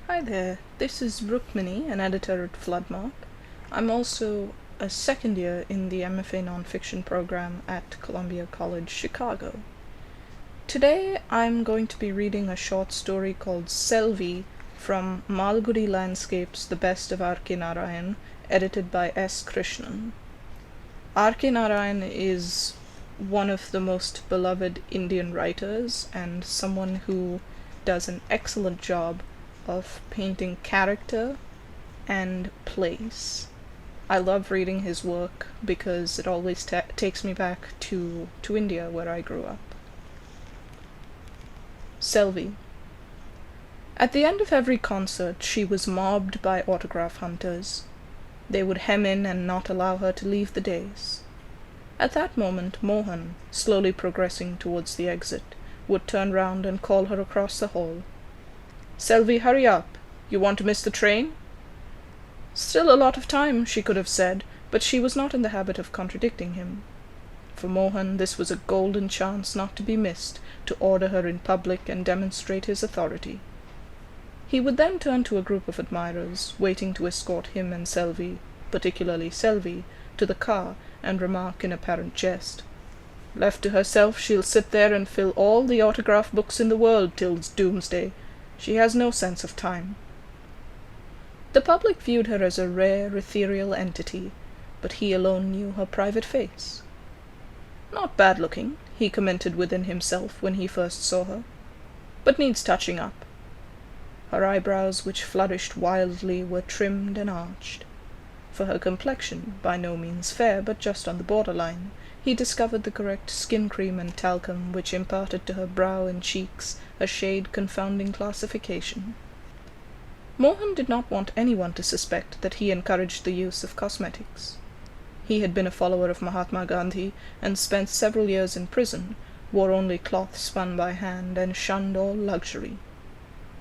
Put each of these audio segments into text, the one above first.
Hi there, this is Rukmini, an editor at Floodmark. I'm also a second year in the MFA Nonfiction program at Columbia College, Chicago. Today I'm going to be reading a short story called Selvi from Malgudi Landscapes, The Best of R.K. Narayan, edited by S. Krishnan. R.K. Narayan is one of the most beloved Indian writers and someone who does an excellent job of painting character and place. I love reading his work because it always takes me back to India, where I grew up. Selvi. At the end of every concert, she was mobbed by autograph hunters. They would hem in and not allow her to leave the dais. At that moment, Mohan, slowly progressing towards the exit, would turn round and call her across the hall. "Selvi, hurry up! You want to miss the train?" Still a lot of time, she could have said, but she was not in the habit of contradicting him. For Mohan, this was a golden chance not to be missed, to order her in public and demonstrate his authority. He would then turn to a group of admirers, waiting to escort him and Selvi, particularly Selvi, to the car, and remark in apparent jest, "Left to herself, she'll sit there and fill all the autograph books in the world till doomsday. She has no sense of time." The public viewed her as a rare, ethereal entity, but he alone knew her private face. "Not bad-looking," he commented within himself when he first saw her, "but needs touching up." Her eyebrows, which flourished wildly, were trimmed and arched. For her complexion, by no means fair, but just on the borderline, he discovered the correct skin cream and talcum which imparted to her brow and cheeks a shade-confounding classification. Mohan did not want anyone to suspect that he encouraged the use of cosmetics. He had been a follower of Mahatma Gandhi, and spent several years in prison, wore only cloth spun by hand, and shunned all luxury.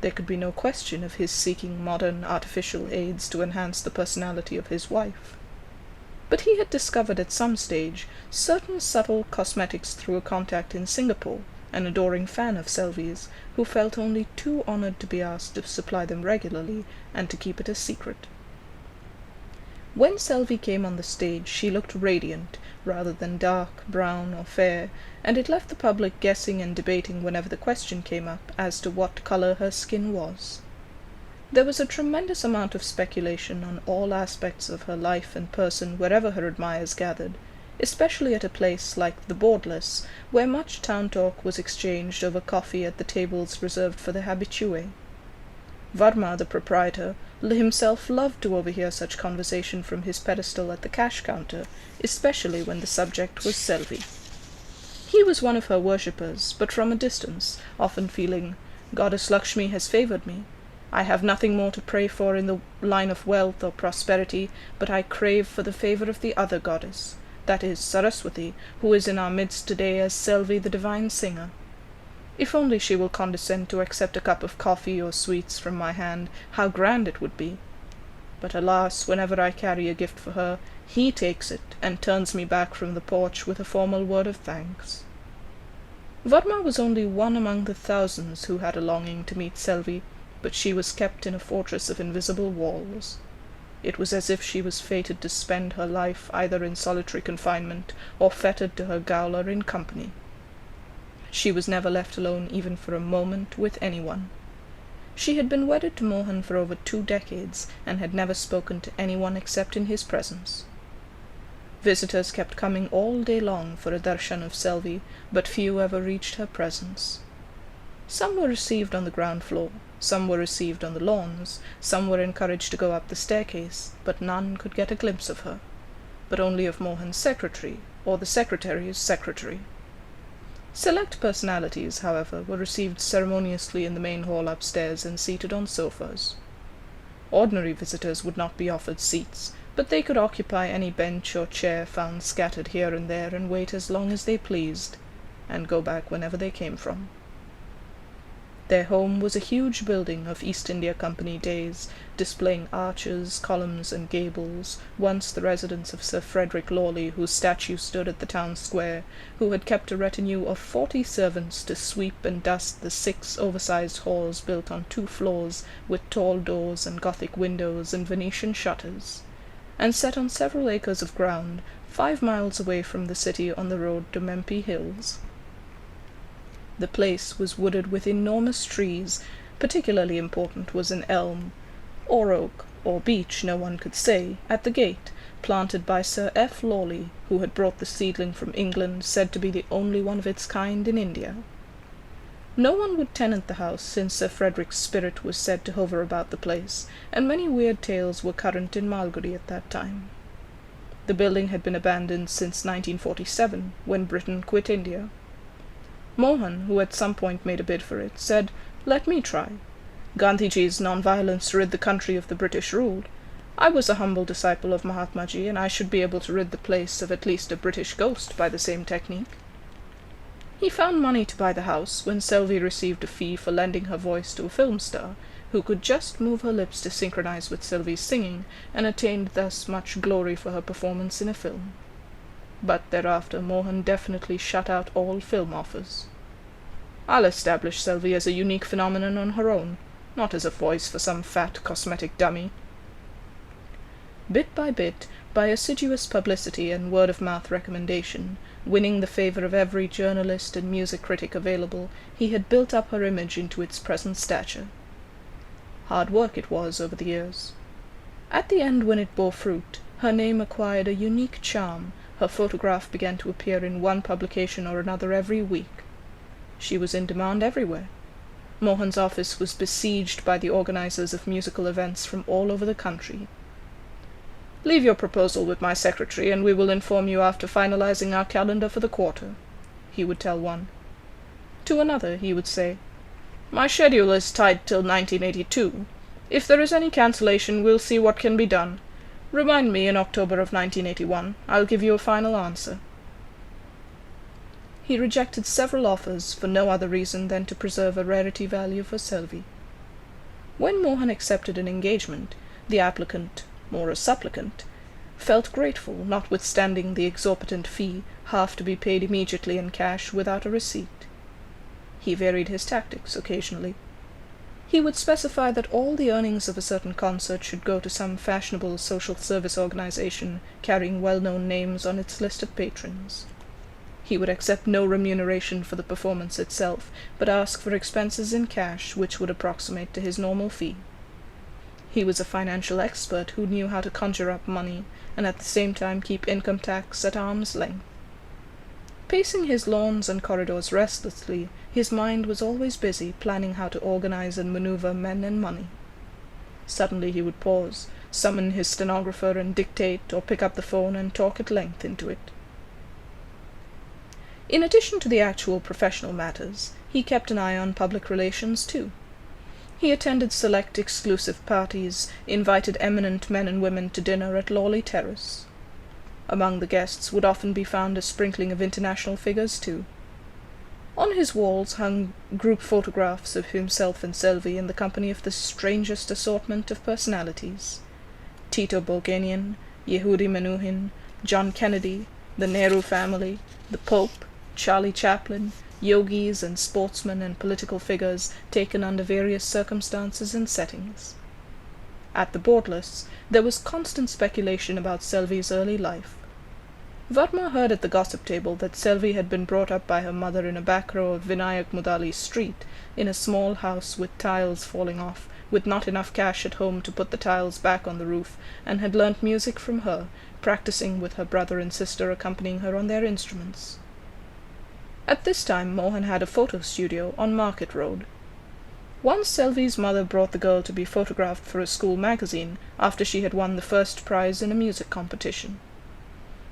There could be no question of his seeking modern artificial aids to enhance the personality of his wife. But he had discovered at some stage certain subtle cosmetics through a contact in Singapore, an adoring fan of Selvi's, who felt only too honored to be asked to supply them regularly, and to keep it a secret. When Selvi came on the stage, she looked radiant, rather than dark, brown, or fair, and it left the public guessing and debating whenever the question came up as to what color her skin was. There was a tremendous amount of speculation on all aspects of her life and person wherever her admirers gathered, especially at a place like the Boardless, where much town talk was exchanged over coffee at the tables reserved for the habitués. Varma, the proprietor, himself loved to overhear such conversation from his pedestal at the cash counter, especially when the subject was Selvi. He was one of her worshippers, but from a distance, often feeling, "Goddess Lakshmi has favoured me. I have nothing more to pray for in the line of wealth or prosperity, but I crave for the favour of the other goddess, that is Saraswati, who is in our midst today as Selvi the divine singer. If only she will condescend to accept a cup of coffee or sweets from my hand, how grand it would be! But alas, whenever I carry a gift for her, he takes it and turns me back from the porch with a formal word of thanks." Varma was only one among the thousands who had a longing to meet Selvi, but she was kept in a fortress of invisible walls. It was as if she was fated to spend her life either in solitary confinement or fettered to her gaoler in company. She was never left alone even for a moment with anyone. She had been wedded to Mohan for over 2 decades, and had never spoken to anyone except in his presence. Visitors kept coming all day long for a darshan of Selvi, but few ever reached her presence. Some were received on the ground floor, some were received on the lawns, some were encouraged to go up the staircase, but none could get a glimpse of her, but only of Mohan's secretary, or the secretary's secretary. Select personalities, however, were received ceremoniously in the main hall upstairs and seated on sofas. Ordinary visitors would not be offered seats, but they could occupy any bench or chair found scattered here and there and wait as long as they pleased, and go back whenever they came from. Their home was a huge building of East India Company days, displaying arches, columns, and gables, once the residence of Sir Frederick Lawley, whose statue stood at the town square, who had kept a retinue of 40 servants to sweep and dust the 6 oversized halls built on 2 floors, with tall doors and Gothic windows and Venetian shutters, and set on several acres of ground, 5 miles away from the city on the road to Memphi Hills. The place was wooded with enormous trees. Particularly important was an elm, or oak, or beech, no one could say, at the gate, planted by Sir F. Lawley, who had brought the seedling from England, said to be the only one of its kind in India. No one would tenant the house, since Sir Frederick's spirit was said to hover about the place, and many weird tales were current in Malgudi at that time. The building had been abandoned since 1947, when Britain quit India. Mohan, who at some point made a bid for it, said, "Let me try. Gandhiji's non-violence rid the country of the British rule. I was a humble disciple of Mahatmaji, and I should be able to rid the place of at least a British ghost by the same technique." He found money to buy the house when Selvi received a fee for lending her voice to a film star, who could just move her lips to synchronize with Selvi's singing, and attained thus much glory for her performance in a film. But thereafter Mohan definitely shut out all film offers. "I'll establish Selvi as a unique phenomenon on her own, not as a voice for some fat cosmetic dummy." Bit by bit, by assiduous publicity and word-of-mouth recommendation, winning the favor of every journalist and music critic available, he had built up her image into its present stature. Hard work it was over the years. At the end, when it bore fruit, her name acquired a unique charm. Her photograph began to appear in one publication or another every week. She was in demand everywhere. Mohan's office was besieged by the organizers of musical events from all over the country. "Leave your proposal with my secretary, and we will inform you after finalizing our calendar for the quarter," he would tell one. To another he would say, "My schedule is tight till 1982. If there is any cancellation, we'll see what can be done. Remind me in October of 1981. I'll give you a final answer." He rejected several offers for no other reason than to preserve a rarity value for Selvi. When Mohan accepted an engagement, the applicant, more a supplicant, felt grateful, notwithstanding the exorbitant fee, half to be paid immediately in cash without a receipt. He varied his tactics occasionally. He would specify that all the earnings of a certain concert should go to some fashionable social service organization carrying well-known names on its list of patrons. He would accept no remuneration for the performance itself, but ask for expenses in cash which would approximate to his normal fee. He was a financial expert who knew how to conjure up money, and at the same time keep income tax at arm's length. Pacing his lawns and corridors restlessly, his mind was always busy planning how to organize and maneuver men and money. Suddenly he would pause, summon his stenographer and dictate, or pick up the phone and talk at length into it. In addition to the actual professional matters, he kept an eye on public relations too. He attended select exclusive parties, invited eminent men and women to dinner at Lawley Terrace. Among the guests would often be found a sprinkling of international figures too. On his walls hung group photographs of himself and Selvi in the company of the strangest assortment of personalities: Tito Bulgarian, Yehudi Menuhin, John Kennedy, the Nehru family, the Pope, Charlie Chaplin, yogis and sportsmen and political figures taken under various circumstances and settings. At the board lists, there was constant speculation about Selvi's early life. Varma heard at the gossip table that Selvi had been brought up by her mother in a back row of Vinayak Mudali Street, in a small house with tiles falling off, with not enough cash at home to put the tiles back on the roof, and had learnt music from her, practicing with her brother and sister accompanying her on their instruments. At this time Mohan had a photo studio on Market Road. Once Selvi's mother brought the girl to be photographed for a school magazine after she had won the first prize in a music competition.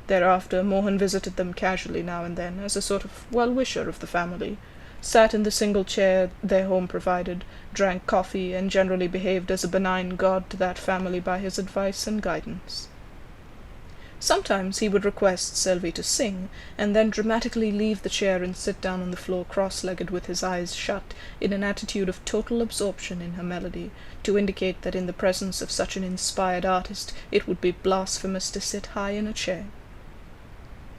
Thereafter Mohan visited them casually now and then as a sort of well-wisher of the family, sat in the single chair their home provided, drank coffee, and generally behaved as a benign god to that family by his advice and guidance. Sometimes he would request Selvi to sing, and then dramatically leave the chair and sit down on the floor cross-legged with his eyes shut, in an attitude of total absorption in her melody, to indicate that in the presence of such an inspired artist it would be blasphemous to sit high in a chair.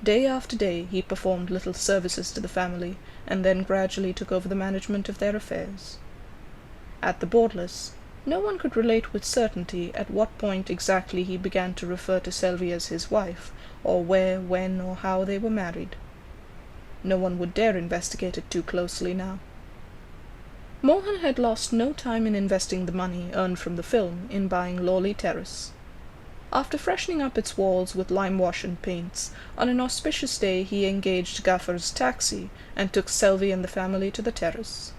Day after day he performed little services to the family, and then gradually took over the management of their affairs. At the Boardless, no one could relate with certainty at what point exactly he began to refer to Selvi as his wife, or where, when, or how they were married. No one would dare investigate it too closely now. Mohan had lost no time in investing the money earned from the film in buying Lawley Terrace. After freshening up its walls with lime wash and paints, on an auspicious day he engaged Gaffar's taxi and took Selvi and the family to the terrace.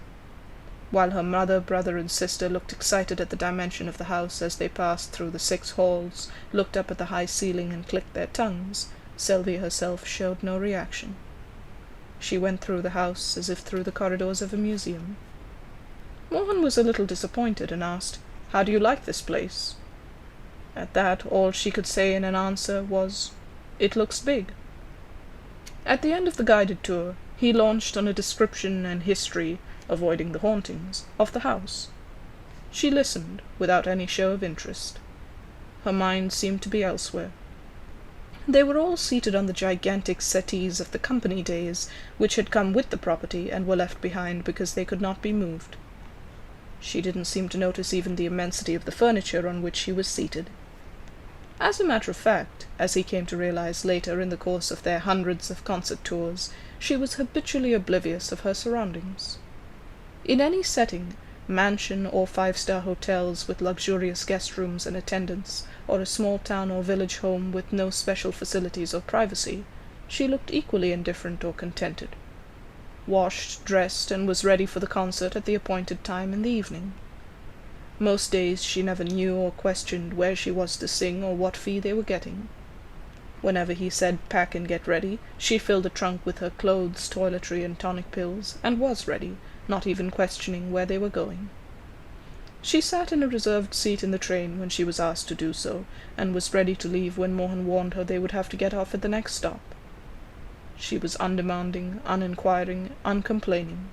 While her mother, brother, and sister looked excited at the dimension of the house as they passed through the 6 halls, looked up at the high ceiling, and clicked their tongues, Selvi herself showed no reaction. She went through the house as if through the corridors of a museum. Mohan was a little disappointed and asked, "How do you like this place?" At that, all she could say in an answer was, "It looks big." At the end of the guided tour, he launched on a description and history, avoiding the hauntings, of the house. She listened, without any show of interest. Her mind seemed to be elsewhere. They were all seated on the gigantic settees of the company days, which had come with the property and were left behind because they could not be moved. She didn't seem to notice even the immensity of the furniture on which she was seated. As a matter of fact, as he came to realize later in the course of their hundreds of concert tours, she was habitually oblivious of her surroundings. In any setting, mansion or 5-star hotels with luxurious guest rooms and attendants, or a small town or village home with no special facilities or privacy, she looked equally indifferent or contented. Washed, dressed, and was ready for the concert at the appointed time in the evening. Most days she never knew or questioned where she was to sing or what fee they were getting. Whenever he said pack and get ready, she filled a trunk with her clothes, toiletry, and tonic pills, and was ready, not even questioning where they were going. She sat in a reserved seat in the train when she was asked to do so, and was ready to leave when Mohan warned her they would have to get off at the next stop. She was undemanding, uninquiring, uncomplaining.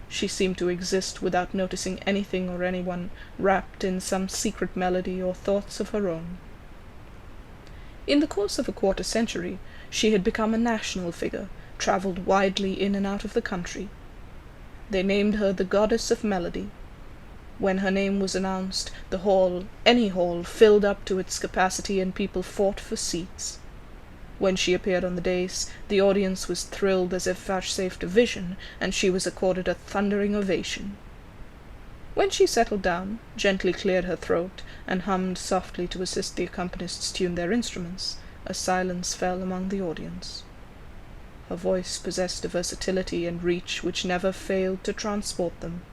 She seemed to exist without noticing anything or anyone, wrapped in some secret melody or thoughts of her own. In the course of a quarter-century, she had become a national figure, travelled widely in and out of the country. They named her the Goddess of Melody. When her name was announced, the hall, any hall, filled up to its capacity and people fought for seats. When she appeared on the dais, the audience was thrilled as if vouchsafed a vision, and she was accorded a thundering ovation. When she settled down, gently cleared her throat, and hummed softly to assist the accompanists tune their instruments, a silence fell among the audience. Her voice possessed a versatility and reach which never failed to transport them.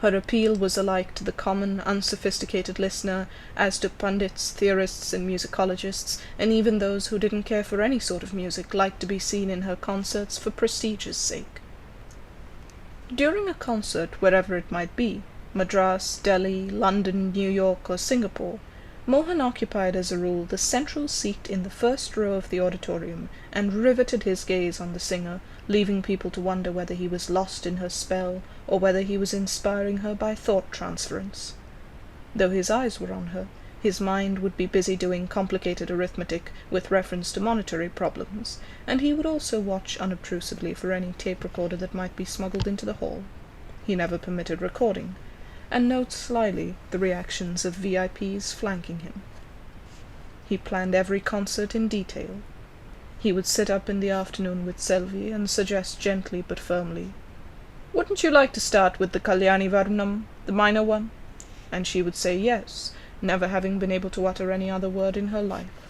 Her appeal was alike to the common, unsophisticated listener, as to pundits, theorists, and musicologists, and even those who didn't care for any sort of music liked to be seen in her concerts for prestige's sake. During a concert, wherever it might be, Madras, Delhi, London, New York, or Singapore, Mohan occupied as a rule the central seat in the first row of the auditorium, and riveted his gaze on the singer, leaving people to wonder whether he was lost in her spell, or whether he was inspiring her by thought transference. Though his eyes were on her, his mind would be busy doing complicated arithmetic with reference to monetary problems, and he would also watch unobtrusively for any tape recorder that might be smuggled into the hall. He never permitted recording, and note slyly the reactions of VIPs flanking him. He planned every concert in detail. He would sit up in the afternoon with Selvi and suggest gently but firmly, "Wouldn't you like to start with the Kalyani Varnam, the minor one?" And she would say yes, never having been able to utter any other word in her life.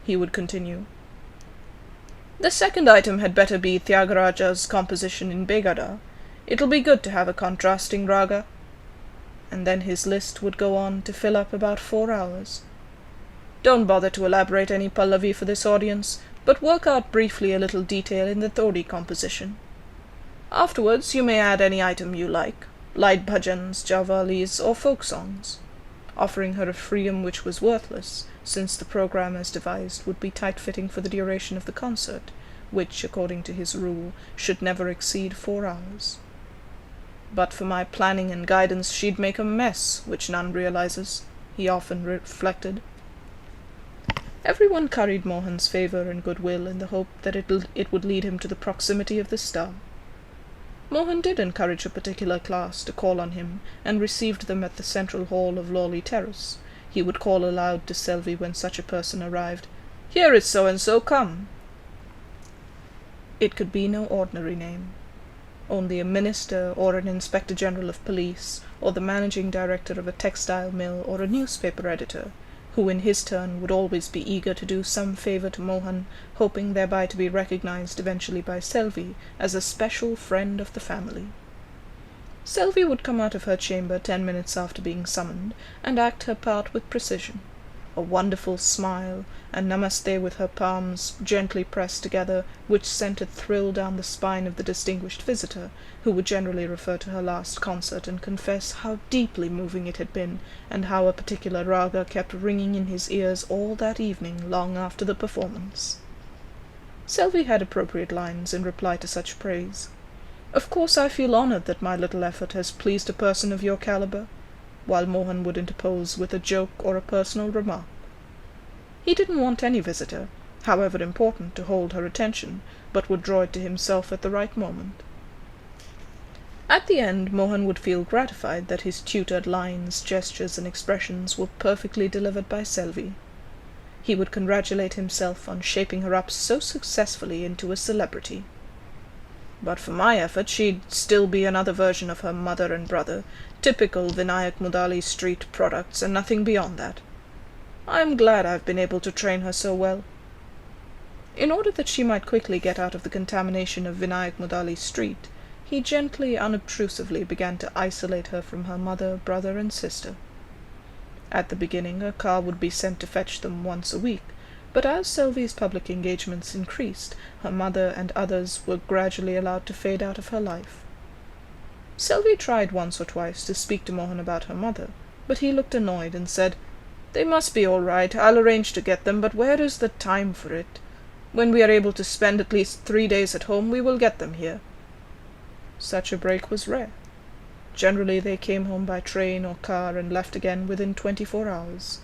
He would continue, "The second item had better be Tyagaraja's composition in Begada. It'll be good to have a contrasting raga." And then his list would go on to fill up about 4 hours. "Don't bother to elaborate any pallavi for this audience, but work out briefly a little detail in the Todi composition. Afterwards you may add any item you like, light bhajans, javalis, or folk songs. offering her a freedom which was worthless, since the program as devised would be tight-fitting for the duration of the concert, which, according to his rule, should never exceed 4 hours. But for my planning and guidance she'd make a mess, which none realizes, he often reflected. Everyone curried Mohan's favour and goodwill in the hope that it would lead him to the proximity of the star. Mohan did encourage a particular class to call on him, and received them at the central hall of Lawley Terrace. He would call aloud to Selvi when such a person arrived, "Here is so-and-so, come." It could be no ordinary name. Only a minister, or an inspector general of police, or the managing director of a textile mill, or a newspaper editor, who in his turn would always be eager to do some favour to Mohan, hoping thereby to be recognized eventually by Selvi as a special friend of the family. Selvi would come out of her chamber 10 minutes after being summoned, and act her part with precision. A wonderful smile, and namaste with her palms gently pressed together, which sent a thrill down the spine of the distinguished visitor, who would generally refer to her last concert and confess how deeply moving it had been, and how a particular raga kept ringing in his ears all that evening long after the performance. Selvi had appropriate lines in reply to such praise. "Of course I feel honoured that my little effort has pleased a person of your calibre," while Mohan would interpose with a joke or a personal remark. He didn't want any visitor, however important, to hold her attention, but would draw it to himself at the right moment. At the end, Mohan would feel gratified that his tutored lines, gestures, and expressions were perfectly delivered by Selvi. He would congratulate himself on shaping her up so successfully into a celebrity. But for my effort she'd still be another version of her mother and brother, typical Vinayak Mudali Street products, and nothing beyond that. I'm glad I've been able to train her so well." In order that she might quickly get out of the contamination of Vinayak Mudali Street, he gently, unobtrusively began to isolate her from her mother, brother, and sister. At the beginning a car would be sent to fetch them once a week, but as Selvi's public engagements increased, her mother and others were gradually allowed to fade out of her life. Selvi tried once or twice to speak to Mohan about her mother, but he looked annoyed and said, "They must be all right. I'll arrange to get them, but where is the time for it? When we are able to spend at least 3 days at home, we will get them here." Such a break was rare. Generally they came home by train or car and left again within 24 hours.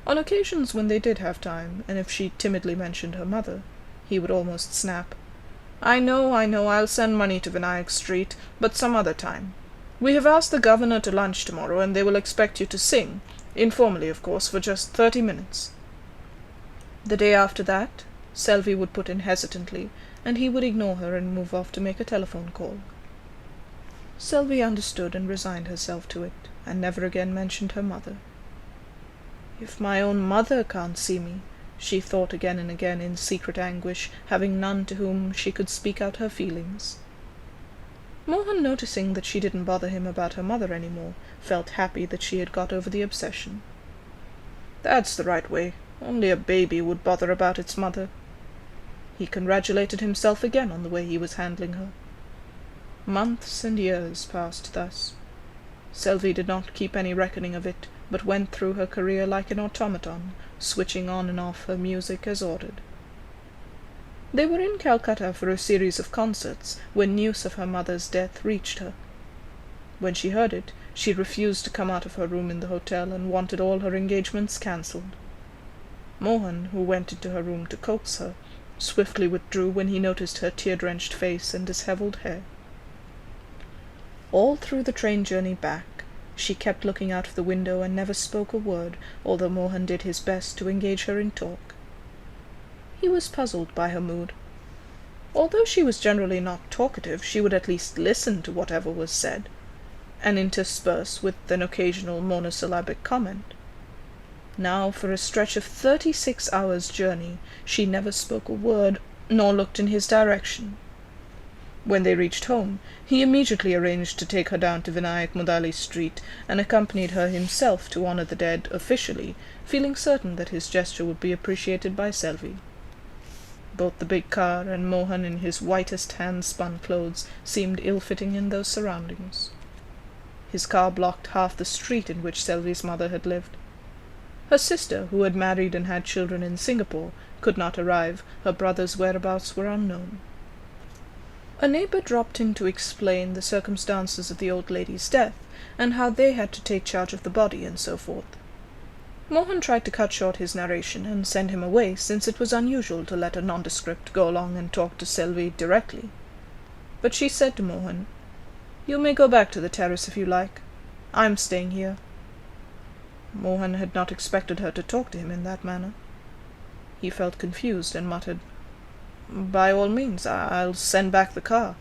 On occasions when they did have time, and if she timidly mentioned her mother, he would almost snap, I know, I'll send money to Vinayak Street, but some other time. We have asked the governor to lunch tomorrow, and they will expect you to sing, informally of course, for just 30 minutes. The day after that, Selvi would put in hesitantly, and he would ignore her and move off to make a telephone call. Selvi understood and resigned herself to it, and never again mentioned her mother. "If my own mother can't see me," she thought again and again in secret anguish, having none to whom she could speak out her feelings. Mohan, noticing that she didn't bother him about her mother any more, felt happy that she had got over the obsession. "That's the right way. Only a baby would bother about its mother." He congratulated himself again on the way he was handling her. Months and years passed thus. Selvi did not keep any reckoning of it, but went through her career like an automaton, switching on and off her music as ordered. They were in Calcutta for a series of concerts when news of her mother's death reached her. When she heard it, she refused to come out of her room in the hotel and wanted all her engagements cancelled. Mohan, who went into her room to coax her, swiftly withdrew when he noticed her tear-drenched face and dishevelled hair. All through the train journey back, she kept looking out of the window and never spoke a word, although Mohan did his best to engage her in talk. He was puzzled by her mood. Although she was generally not talkative, she would at least listen to whatever was said, and intersperse with an occasional monosyllabic comment. Now, for a stretch of 36 hours' journey, she never spoke a word, nor looked in his direction. When they reached home, he immediately arranged to take her down to Vinayak Mudali Street, and accompanied her himself to honour the dead officially, feeling certain that his gesture would be appreciated by Selvi. Both the big car and Mohan in his whitest hand-spun clothes seemed ill-fitting in those surroundings. His car blocked half the street in which Selvi's mother had lived. Her sister, who had married and had children in Singapore, could not arrive. Her brother's whereabouts were unknown. A neighbour dropped in to explain the circumstances of the old lady's death, and how they had to take charge of the body, and so forth. Mohan tried to cut short his narration and send him away, since it was unusual to let a nondescript go along and talk to Selvi directly. But she said to Mohan, "You may go back to the terrace if you like. I'm staying here." Mohan had not expected her to talk to him in that manner. He felt confused and muttered, "By all means, I'll send back the car.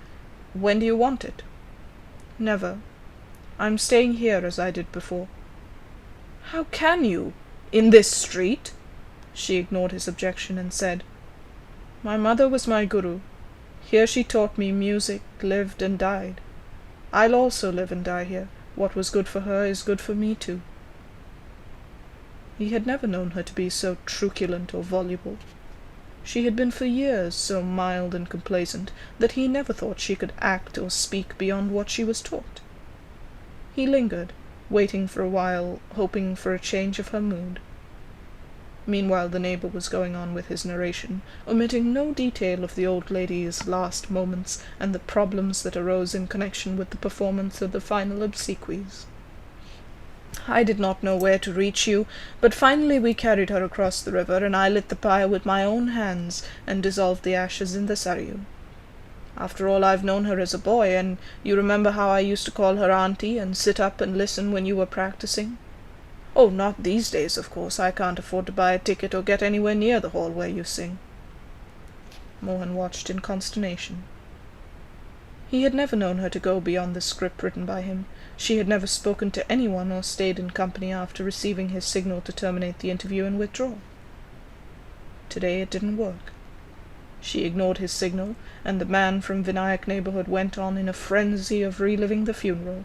When do you want it?" "Never. I'm staying here as I did before." "How can you? In this street?" She ignored his objection and said, "My mother was my guru. Here she taught me music, lived and died. I'll also live and die here. What was good for her is good for me too." He had never known her to be so truculent or voluble. She had been for years so mild and complacent that he never thought she could act or speak beyond what she was taught. He lingered, waiting for a while, hoping for a change of her mood. Meanwhile the neighbour was going on with his narration, omitting no detail of the old lady's last moments and the problems that arose in connection with the performance of the final obsequies. "I did not know where to reach you, but finally we carried her across the river, and I lit the pyre with my own hands and dissolved the ashes in the saryu. After all, I've known her as a boy, and you remember how I used to call her auntie and sit up and listen when you were practicing? Oh, not these days, of course. I can't afford to buy a ticket or get anywhere near the hall where you sing." Mohan watched in consternation. He had never known her to go beyond the script written by him. She had never spoken to anyone or stayed in company after receiving his signal to terminate the interview and withdraw. Today it didn't work. She ignored his signal, and the man from Vinayak neighbourhood went on in a frenzy of reliving the funeral.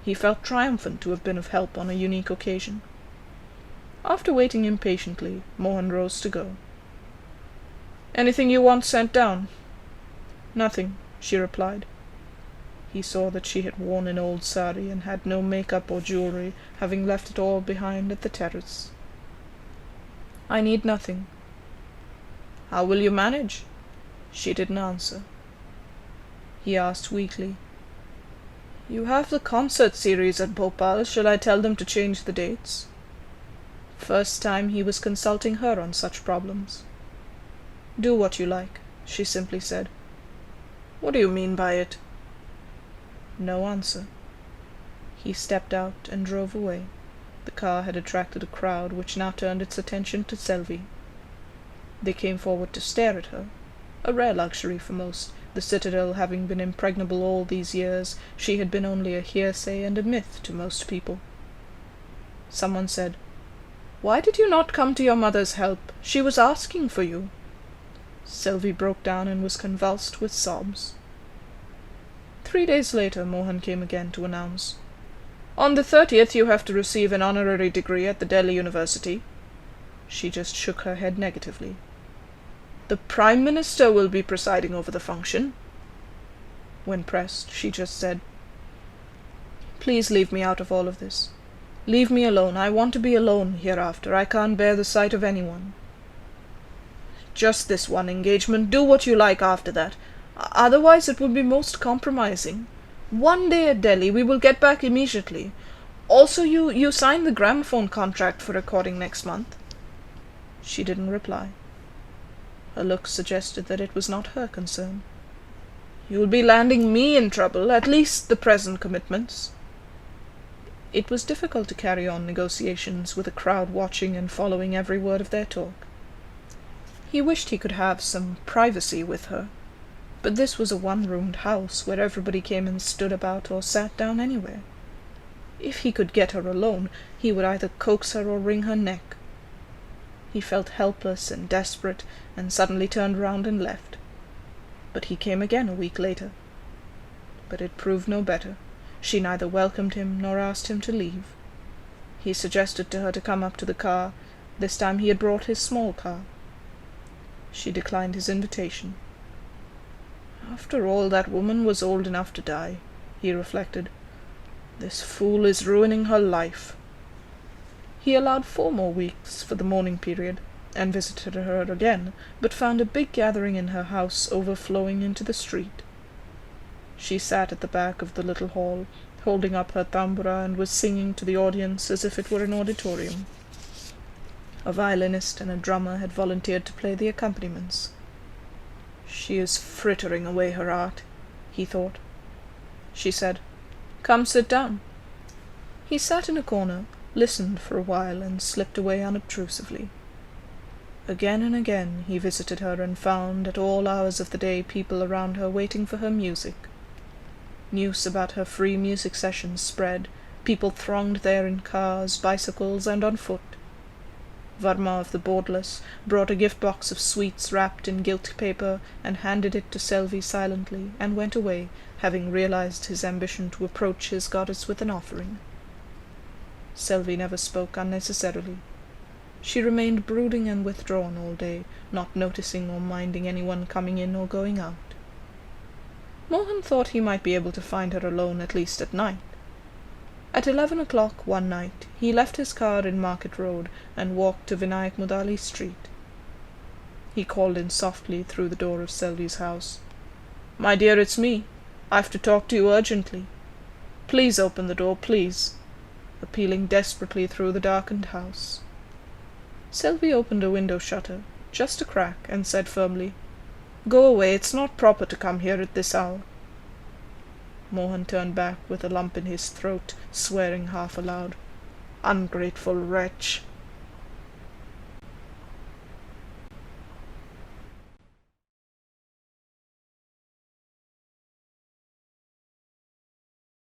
He felt triumphant to have been of help on a unique occasion. After waiting impatiently, Mohan rose to go. "Anything you want sent down?" "Nothing," she replied. He saw that she had worn an old sari and had no makeup or jewellery, having left it all behind at the terrace. "I need nothing." "How will you manage?" She didn't answer. He asked weakly, "You have the concert series at Bhopal. Shall I tell them to change the dates?" First time he was consulting her on such problems. "Do what you like," she simply said. "What do you mean by it?" No answer. He stepped out and drove away. The car had attracted a crowd, which now turned its attention to Selvi. They came forward to stare at her, a rare luxury for most. The citadel having been impregnable all these years, she had been only a hearsay and a myth to most people. Someone said, "Why did you not come to your mother's help? She was asking for you." Selvi broke down and was convulsed with sobs. 3 days later Mohan came again to announce, "On the 30th you have to receive an honorary degree at the Delhi University." She just shook her head negatively. "The Prime Minister will be presiding over the function." When pressed, she just said, "Please leave me out of all of this. Leave me alone. I want to be alone hereafter. I can't bear the sight of anyone." "Just this one engagement. Do what you like after that. Otherwise it would be most compromising. One day at Delhi. We will get back immediately. Also, you signed the gramophone contract for recording next month." She didn't reply. Her look suggested that it was not her concern. "You'll be landing me in trouble, at least the present commitments." It was difficult to carry on negotiations with a crowd watching and following every word of their talk. He wished he could have some privacy with her, but this was a one-roomed house where everybody came and stood about or sat down anywhere. If he could get her alone, he would either coax her or wring her neck. He felt helpless and desperate, and suddenly turned round and left. But he came again a week later. But it proved no better. She neither welcomed him nor asked him to leave. He suggested to her to come up to the car. This time he had brought his small car. She declined his invitation. After all, that woman was old enough to die, he reflected. This fool is ruining her life." He allowed 4 more weeks for the mourning period, and visited her again, but found a big gathering in her house overflowing into the street. She sat at the back of the little hall, holding up her tambura, and was singing to the audience as if it were an auditorium. A violinist and a drummer had volunteered to play the accompaniments. "She is frittering away her art," he thought. She said, "Come sit down." He sat in a corner, listened for a while, and slipped away unobtrusively. Again and again he visited her, and found at all hours of the day people around her waiting for her music. News about her free music sessions spread. People thronged there in cars, bicycles, and on foot. Varma of the Boardless brought a gift-box of sweets wrapped in gilt paper and handed it to Selvi silently, and went away, having realized his ambition to approach his goddess with an offering. Selvi never spoke unnecessarily. She remained brooding and withdrawn all day, not noticing or minding anyone coming in or going out. Mohan thought he might be able to find her alone at least at night. At 11 o'clock one night he left his car in Market Road and walked to Vinayak Mudali Street. He called in softly through the door of Selvi's house. "My dear, it's me. I've to talk to you urgently. Please open the door, please," appealing desperately through the darkened house. Selvi opened a window shutter, just a crack, and said firmly, "Go away, it's not proper to come here at this hour." Mohan turned back with a lump in his throat, swearing half aloud. "Ungrateful wretch!